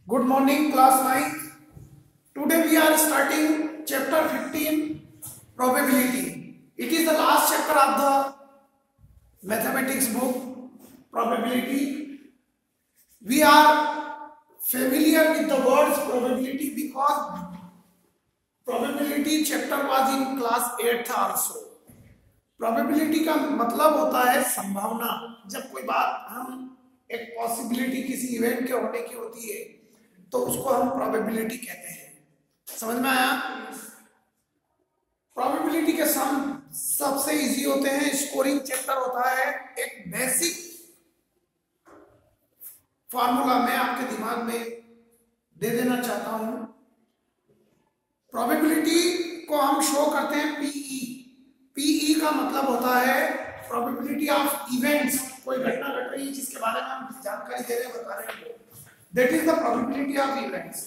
Good morning, class 9. Today we are starting chapter 15, probability. It is the last chapter of the mathematics book, probability. We are familiar with the words probability because probability chapter was in class 8th also. Probability का मतलब होता है संभावना। जब कोई बात हम एक पॉसिबिलिटी किसी इवेंट के होने की होती है तो उसको हम प्रोबेबिलिटी कहते हैं। समझ में आया? प्रोबेबिलिटी के सम सबसे इजी होते हैं। स्कोरिंग चैप्टर होता है। एक बेसिक फार्मूला मैं आपके दिमाग में दे देना चाहता हूं। प्रोबेबिलिटी को हम शो करते हैं पीई। पीई का मतलब होता है प्रोबेबिलिटी ऑफ इवेंट्स। कोई घटना घट रही है जिसके बारे में हम जानकारी दे रहे हैं, बता रहे हैं, that is the probability of events.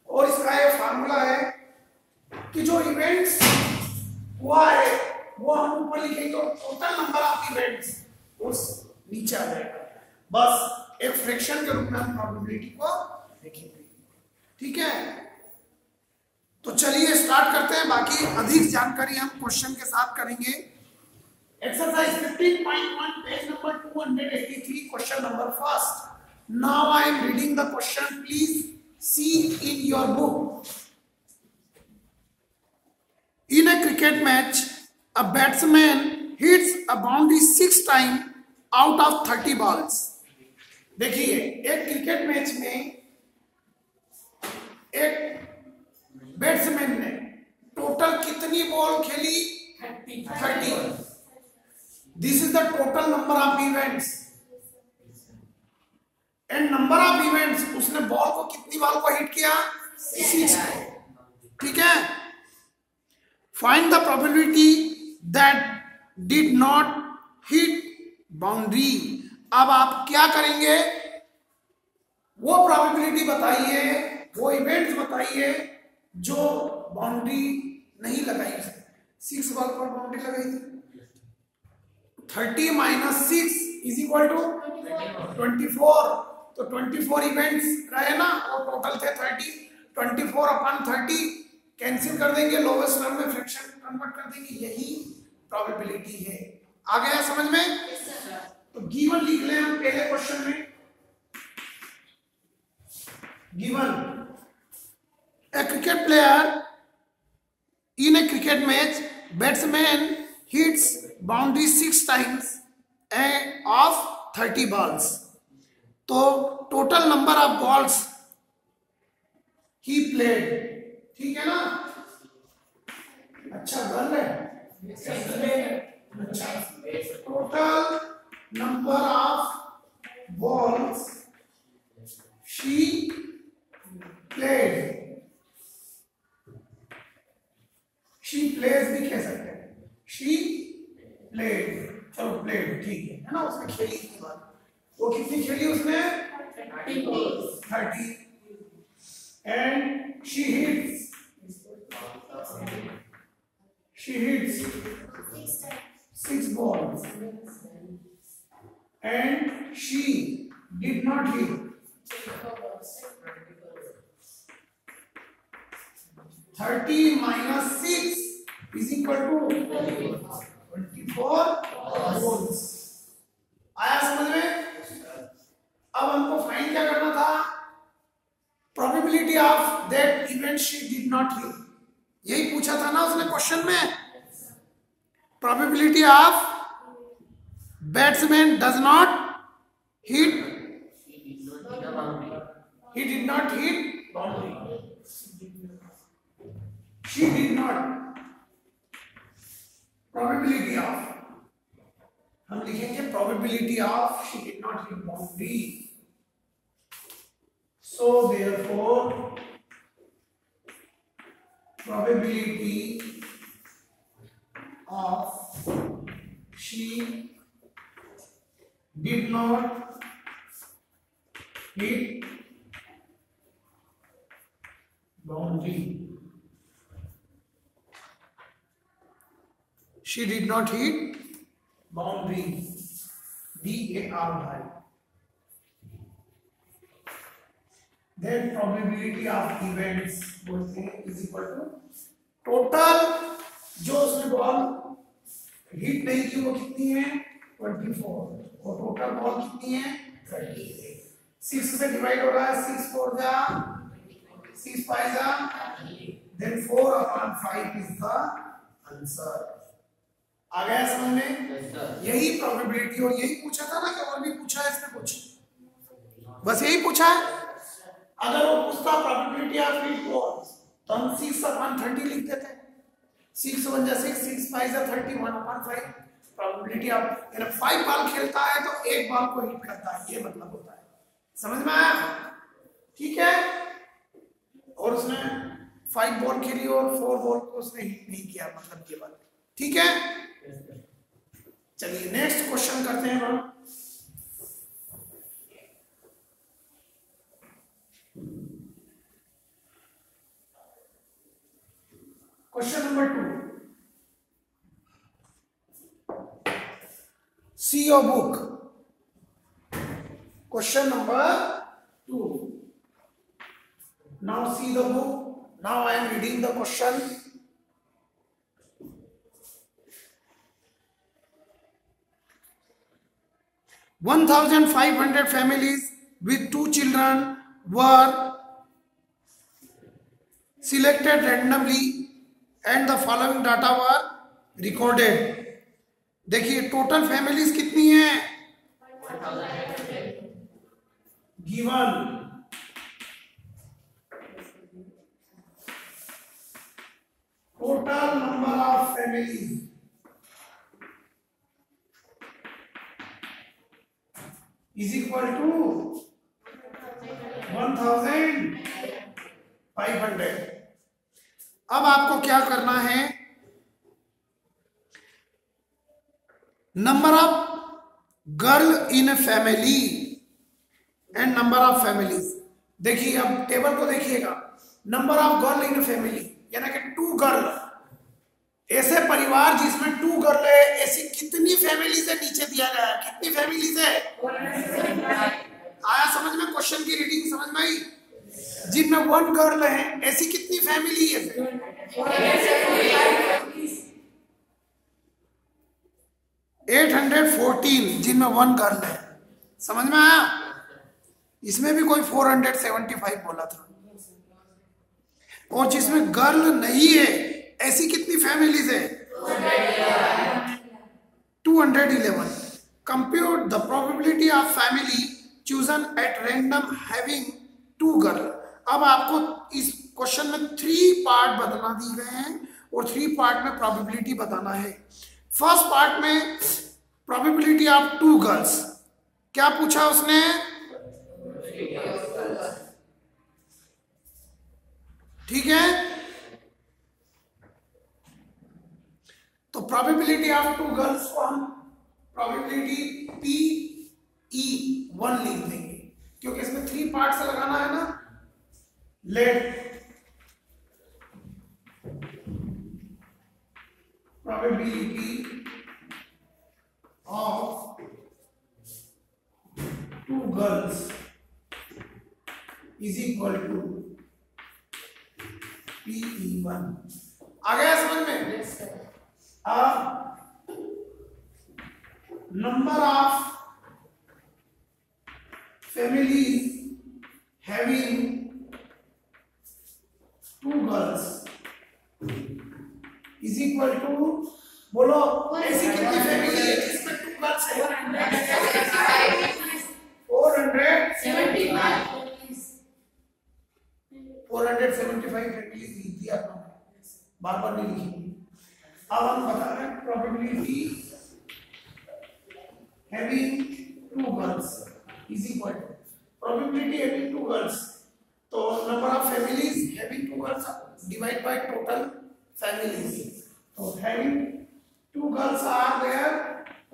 और इसका ये फार्मूला है कि जो इवेंट्स हुआ है वो हम ऊपर लिखेंगे और टोटल नंबर ऑफ इवेंट्स उस नीचे आ जाएगा। बस एक फ्रैक्शन के रूप में हम प्रोबेबिलिटी को लिखेंगे। ठीक है, तो चलिए स्टार्ट करते हैं। बाकी अधिक जानकारी हम क्वेश्चन के साथ करेंगे। Exercise 15.1 page number 283 question number first. Now I am reading the question, please see in your book. In a cricket match a batsman hits a boundary 6 time out of 30 balls. देखिए, एक cricket match में एक batsman ने total कितनी ball खेली? 30। This is the total number of events and number of events. उसने ball को कितनी बॉल को हिट किया? 6 को। ठीक है, find the probability that did not hit boundary. अब आप क्या करेंगे? वो प्रोबेबिलिटी बताइए, वो इवेंट्स बताइए जो बाउंड्री नहीं लगाई उसने। 6 बॉल पर बाउंड्री लगाई थी। 30 माइनस 6 इज इक्वल टू 24। तो 24 इवेंट्स रहे ना, और टोटल थे 30। 24 अपॉन 30 कैंसिल कर देंगे, लोवेस्ट टर्म में फ्रैक्शन कन्वर्ट कर देंगे। यही प्रोबेबिलिटी है। आ गया समझ में? तो गिवन लिख लें हम पहले क्वेश्चन में। Given a cricket player in a cricket match, batsman hits boundary 6 times of 30 balls. तो total number of balls he played, ठीक है ना? अच्छा गल है। अच्छा, total number of balls she played। She plays भी कह सकते हैं। शी प्लेड, चलो प्लेड ठीक है ना? उसने खेली की बात। वो कितनी खेली उसने? 30। And she hits 6 balls and she did not hit 30 minus 6 is equal to 24 volts। आया समझ में? अब हमको फाइंड क्या करना था? Probability of that event she did not hit. यही पूछा था ना उसने क्वेश्चन में। Probability of batsman does not hit, he did not hit boundary, she did not। probability of, हम लिखेंगे probability of she did not hit boundary। so therefore probability of she did not hit boundary, she did not hit boundary, BARY। then probability of events बोलते हैं is equal to total जो उसने ball hit नहीं की वो कितनी है 24 और टोटल बॉल कितनी है 38। 6 से डिवाइड हो रहा है 6 4 जा 6 5 जा then 4/5 is the answer। आ गया समझ में? यही प्रोबेबिलिटी और यही पूछा था ना कि और भी पूछा है इसमें कुछ? बस यही पूछा है। अगर वो पूछता प्रोबेबिलिटी ऑफ रीड बॉल तो हम 6/30 लिख देते। 6 1 जा 6 6 5 जा 30 1/5 प्रोबेबिलिटी ऑफ, यानी 5 बॉल खेलता है तो एक बॉल को हिट करता है, ये मतलब होता है। समझ में आया? ठीक है। और उसने 5 बॉल खेली और 4 बॉल को उसने हिट नहीं किया, मतलब ये बात ठीक है। चलिए नेक्स्ट क्वेश्चन करते हैं हम। Question number 2, see your book. Question number 2, now see the book, now I am reading the question. $1,500 families with 2 children were selected randomly and the following data were recorded। देखिए total families कितनी है given, total number of families is equal to 1,500। अब आपको क्या करना है, number of girl in family and number of families. देखिए अब टेबल को देखिएगा, number of girl in family यानी कि 2 गर्ल, ऐसे परिवार जिसमें 2 गर्ल है, ऐसी कितनी फैमिलीज है नीचे दिया गया है, कितनी फैमिलीज है? आया समझ में? क्वेश्चन की रीडिंग समझ में आई? जिनमें 1 गर्ल है ऐसी कितनी फैमिली है? 814 जिनमें 1 गर्ल है। समझ में आया? इसमें भी कोई 475 बोला था। और जिसमें गर्ल नहीं है ऐसी कितनी फैमिलीज है? 211। Compute the probability of family chosen at random having 2 girl. अब आपको इस क्वेश्चन में 3 पार्ट बदलना दिए गए हैं और 3 पार्ट में प्रोबेबिलिटी बताना है। फर्स्ट पार्ट में प्रोबेबिलिटी ऑफ 2 गर्ल्स, क्या पूछा उसने? ठीक है, तो प्रोबेबिलिटी ऑफ 2 गर्ल्स को हम प्रोबेबिलिटी PE1 लिख देंगे, क्योंकि इसमें 3 पार्ट से लगाना है ना। Let probability of 2 girls is equal to PE1। आ गया समझ में? Number of families having 2 girls is equal to, बोलो ऐसी कितनी फैमिली है जिसमें 2 गर्ल्स है? 475 फैमिलीज लिख दिया आपने, बार बार नहीं लिखी। अब हम बता रहे हैं probability having 2 girls is equal to probability having 2 girls, तो number of families having 2 girls divide by total families, तो having 2 girls are there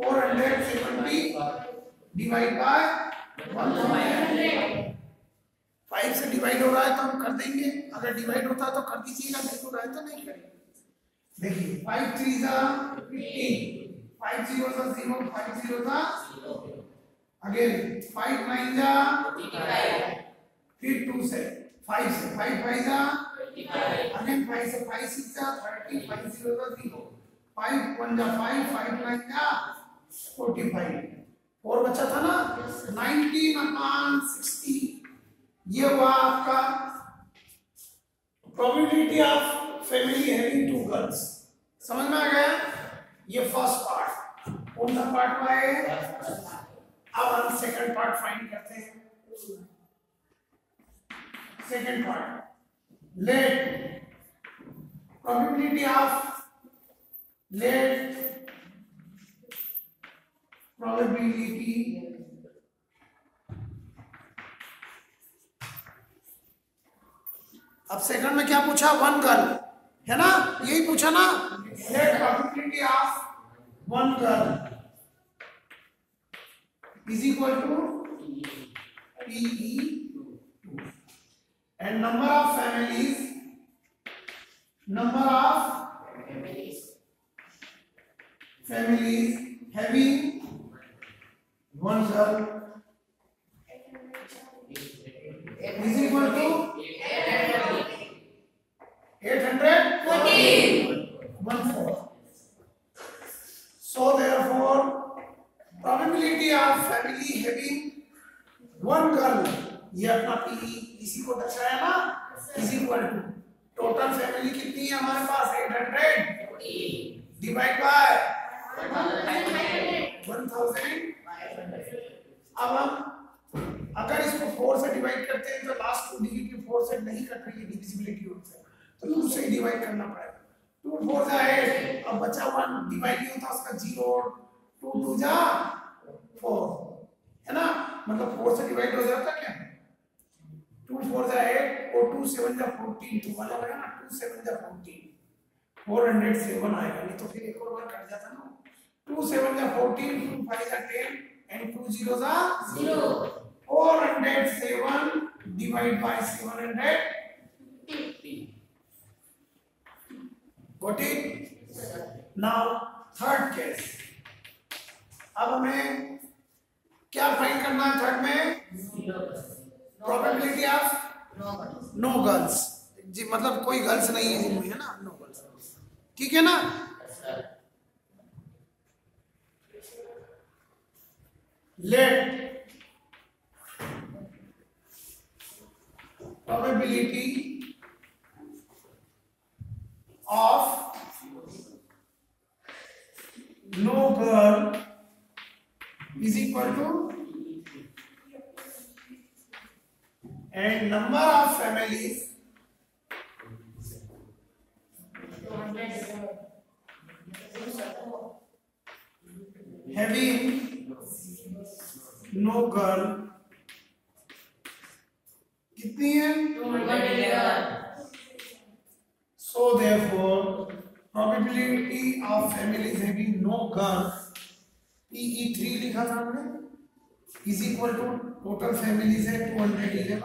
470 divide by 100। 5 से डिवाइड हो रहा है तो हम कर देंगे, अगर डिवाइड होता है तो कर दीजिएगा, नहीं हो रहा है तो नहीं करेंगे। देखिए 5 3 जा 15, 5 0 जा 0, 5 0 जा 0, अगेन 5 9 जा 55, फिर 2 से 5 से 5 5 जा अगेन 5 से 5 6 जा 30 5 0 जा 0 5 1 जा 5 5 9 जा 45 और बचा था ना 19/60 ये हुआ आपका probability of family having 2 girls. समझ में आ गया? ये फर्स्ट पार्ट। कौन सा पार्ट हुआ है? अब हम सेकंड पार्ट फाइंड करते हैं। Second part let probability of let probability अब सेकंड में क्या पूछा? 1 गर्ल है ना, यही पूछा ना। Let probability of 1 girl is equal to PE2 and number of families having 1 girl is equal to 814. So therefore probability of family having 1 girl, ये अपना PE इसी को दर्शाया ना, is equal to total family कितनी है हमारे पास? 800 डिवाइड बाय 1500। अब हम अगर इसको 4 से डिवाइड करते हैं तो लास्ट 2 डिजिट के 4 से नहीं कट रही है डिविजिबिलिटी होता है, तो 2 से डिवाइड करना पड़ेगा। 2 4 जा 8, अब बचा 1 डिवाइड नहीं होता उसका 0, 2 2 जा 4 है ना, मतलब 4 से डिवाइड हो जाता क्या? 2 4 जा 8 और 2 7 जा 14, तो 1 होगा ना, 2 7 जा 14, 407 आएगा, नहीं तो फिर एक और 1 कट जाता ना। 2 7 जा 14, 2 5 जा 10 एंड 2 0 जा 0, 407 divide by 750। Got it? Now third case। अब हमें क्या फाइंड करना है थर्ड में? प्रोबेबिलिटी ऑफ नो गर्ल्स, जी मतलब कोई गर्ल्स नहीं है जिनमें, है ना, नो गर्ल्स। ठीक है ना? Let probability of no girl is equal to and number of families having no girl कितनी है? 211। So therefore probability of families having no girl PE3 लिखा था हमने, is equal to total families है 211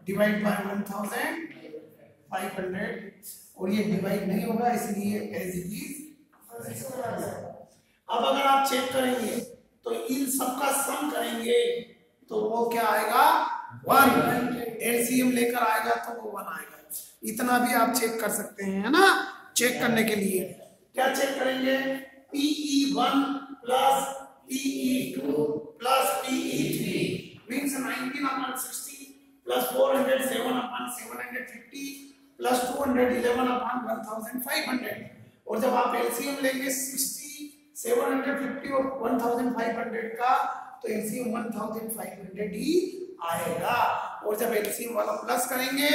divide by 1500 और ये divide नहीं होगा इसलिए एज इट इज। अब अगर आप चेक करेंगे तो इन सबका सम करेंगे तो वो क्या आएगा? 1। एलसीएम लेकर आएगा तो वो 1 आएगा। इतना भी आप चेक कर सकते हैं, है ना। चेक करने के लिए क्या चेक करेंगे? PE1 plus PE2 plus PE3 means 19/60 plus 407/750 plus 211/1500। और जब आप एलसीएम लेंगे 60 750 और 1500 का तो एलसीएम 1500 ही आएगा। और जब एलसीएम वाला प्लस करेंगे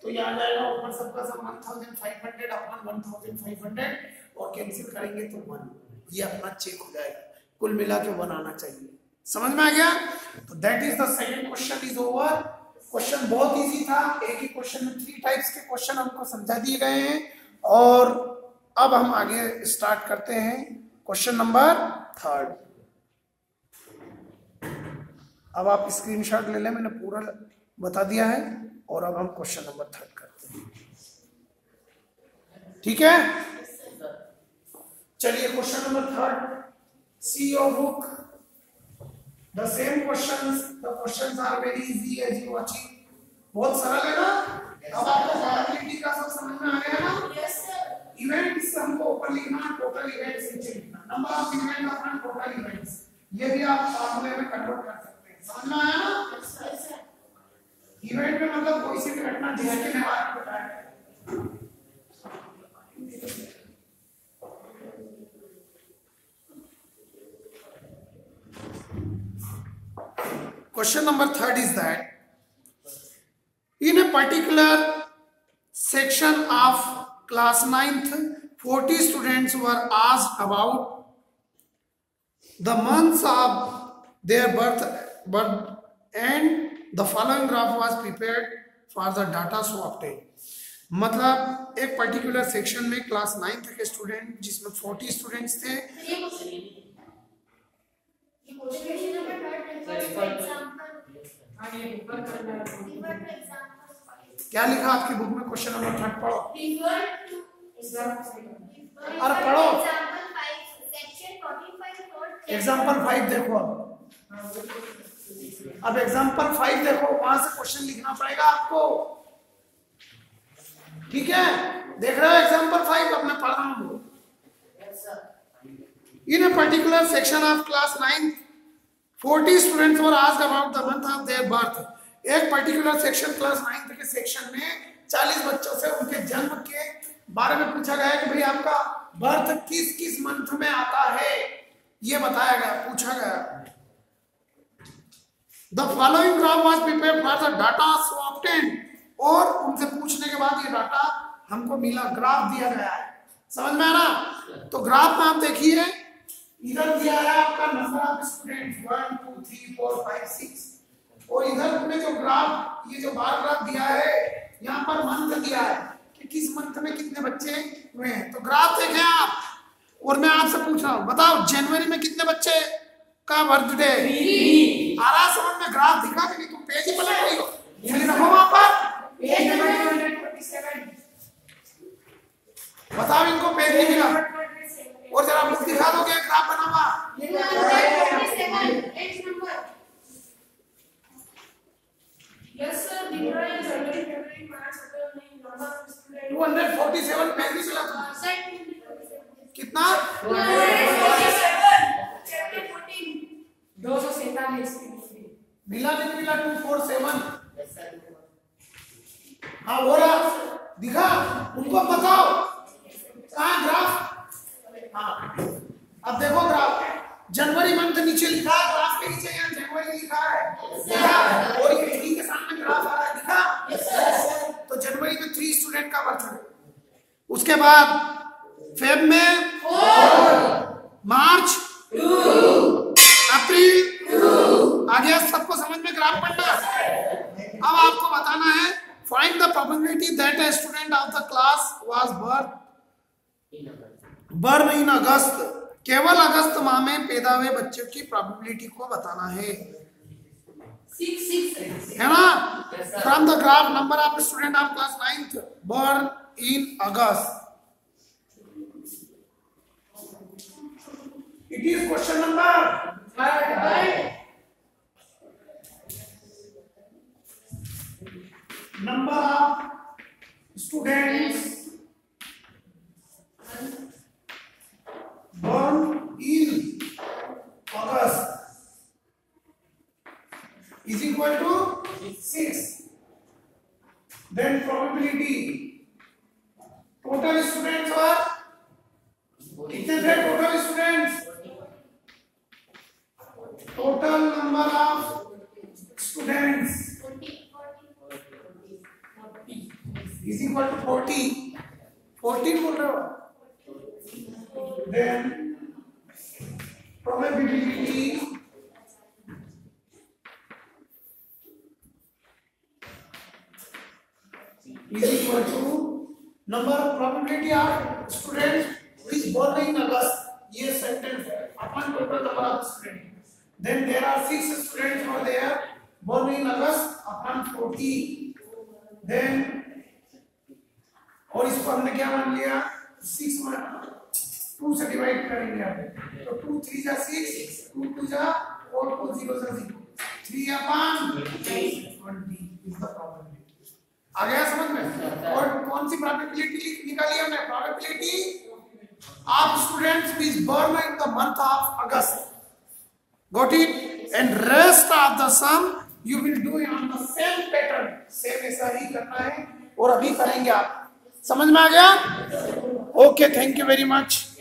तो ये आ जाएगा ऊपर सबका सब 1500/1500 और कैंसिल करेंगे तो 1। ये अपना चेक हो जाएगा, कुल मिला के 1 आना चाहिए। समझ में आ गया? तो that is the second question is over. Question बहुत इजी था, एक ही क्वेश्चन में 3 टाइप्स के क्वेश्चन हमको समझा दिए गए हैं। और अब हम आगे स्टार्ट करते हैं क्वेश्चन नंबर 3। अब आप स्क्रीनशॉट ले लें, मैंने पूरा बता दिया है। और अब हम क्वेश्चन नंबर 3 करते हैं, ठीक है? चलिए question number 3, see your book, the same questions, the questions are very easy as you watching, बहुत सरल है ना। अब आपको प्रोबेबिलिटी का सब समझ में आ गया ना। Yes sir. इवेंट्स हमको ऊपर लिखना, टोटल इवेंट्स नीचे लिखना, number of event upon total events, ये भी आप फार्मूले में कन्वर्ट कर सकते हैं। समझ में आया ना। Yes sir. इवेंट में मतलब कोई सी भी घटना जिसके बारे में बताया है। Question number 3 is that in a particular section of class 9th 40 students were asked about the months of their birth and the following graph was prepared for the data so obtained। मतलब एक particular section में class 9th के student जिसमें 40 students थे। क्या लिखा आपकी book में? क्वेश्चन नंबर 3 पढ़ो। अरे पढ़ो एग्जाम्पल 5 देखो। अब एग्जाम्पल 5 देखो, वहां से क्वेश्चन लिखना पड़ेगा आपको, ठीक है? देख रहे हो एग्जाम्पल 5? अब मैं पढ़ रहा हूँ। In a particular section of class 9 40 students were asked about the month of their birth. एक पर्टिकुलर सेक्शन क्लास 9 के सेक्शन में 40 बच्चों से उनके जन्म के बारे में पूछा गया कि भाई आपका बर्थ किस किस मंथ में आता है, ये बताया गया, पूछा गया। The following graph was prepared for the data so obtained, और उनसे पूछने के बाद ये डाटा हमको मिला, ग्राफ दिया गया है। समझ में आ रहा? तो ग्राफ में आप देखिए, इधर दिया है आपका नंबर ऑफ स्टूडेंट्स 1 2 3 4 5 6, और इधर में जो ग्राफ, ये जो बार ग्राफ दिया है, यहाँ पर मंथ दिया है कि किस मंथ में कितने बच्चे हुए हैं। तो ग्राफ देखें आप, और मैं आपसे पूछ रहा हूँ, बताओ जनवरी में कितने बच्चे का बर्थडे? आ रहा समझ में? ग्राफ दिखा कि नहीं? तुम पेज ही पलट रही हो, खाली रखो वहां पर। बताओ इनको पेज नहीं मिला, और जरा बुक दिखा दो क्या ग्राफ बना हुआ? 247 पेज भी मिला कितना? 247 मिला नहीं मिला? 247। हाँ हो रहा, दिखा उनको, बताओ कहाँ ग्राफ? हाँ अब देखो ग्राफ, जनवरी मंथ नीचे लिखा है, ग्राफ के नीचे यहाँ जनवरी लिखा है, और ये डी के सामने ग्राफ आ रहा है, दिखा? तो जनवरी में 3 स्टूडेंट का बर्थडे, उसके बाद फेब में 4, मार्च 2, अप्रैल आ गया। सबको समझ में ग्राफ पढ़ना? अब आपको बताना है find the probability that a student of the class was born in August. केवल अगस्त माह में पैदा हुए बच्चों की प्रोबेबिलिटी को बताना है, 6 है ना? From the graph number of student of class 9th burn in August. It is question number 3। number of students born in August is equal to 6. Then probability, total students were कितने थे? total students, total number of students is equal to 40. 14 बोल रहे हो? Then probability is equal to number of probability of students who is born in August. ये sentence है upon total number of students. Then there are 6 students who are there born in August upon 40. Then और इसको हमने क्या मान लिया? 6 में 2 से डिवाइड करेंगे, तो 2 3 जा 6, 2 2 जा 4, 4 0 जा 0। 3/20 is the probability. आ गया समझ में? और कौन सी probability निकाली हमने? Probability of students is born in the month of August. Got it? And rest of the sum you will do on the same pattern. Same ऐसा ही करना है और अभी करेंगे आप. समझ में आ गया? Okay, thank you very much.